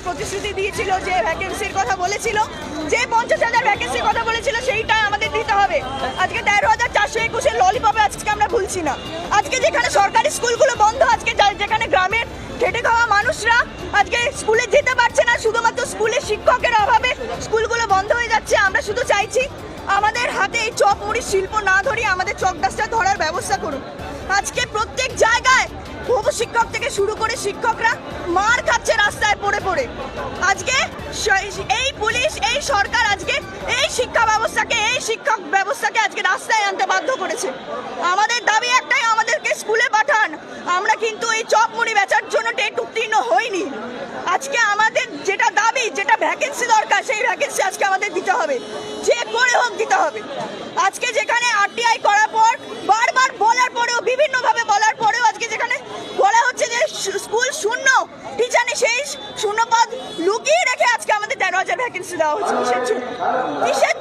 প্রতিশ্রুতি দিয়েছিল, যে ভ্যাকেন্সির কথা বলেছিল, যে 50,000 ভ্যাকেন্সির কথা বলেছিল, সেইটা আমাদের দিতে হবে। আজকে 13,421 ললিপপে আজকে আমরা ভুলছি না। আজকে যেখানে সরকারি স্কুলগুলো বন্ধ, আজকে যেখানে গ্রামের খেটে খাওয়া মানুষরা আজকে স্কুলে যেতে পারছে না, শুধুমাত্র স্কুলে শিক্ষকের অভাবে স্কুলগুলো বন্ধ হয়ে যাচ্ছে। আমরা শুধু চাইছি আমাদের হাতে এই চপ মুড়ি শিল্প না ধরিয়ে আমাদের চকদাসটা ধরার ব্যবস্থা করুন। আজকে প্রত্যেক জায়গায় বহু শিক্ষক থেকে শুরু করে শিক্ষকরা মার খাচ্ছে রাস্তায় পড়ে পড়ে। আজকে এই পুলিশ, এই সরকার আজকে এই শিক্ষা ব্যবস্থাকে, এই শিক্ষক ব্যবস্থাকে আজকে রাস্তায় আনতে বাধ্য করেছে। আমাদের দাবি একটাই, আমাদেরকে স্কুলে পাঠান। আমরা কিন্তু এই চপ মুড়ি বেচার জন্য টেট উত্তীর্ণ হইনি। আজকে আমাদের যেটা দাবি, যেটা ভ্যাকেন্সি দরকার, সেই ভ্যাকেন্সি আজকে আমাদের দিতে হবে, যে করে হোক দিতে হবে। আজকে যেখানে আরটিআই করার পর বারবার বলার পরেও, বিভিন্নভাবে বলার পরেও আজকে যেখানে বলা হচ্ছে যে স্কুল শূন্য, টিচার নেই, সেই শূন্যপদ লুকিয়ে রেখে আজকে আমাদের 13,000 ভ্যাকেন্সি দেওয়া হচ্ছে। কিসের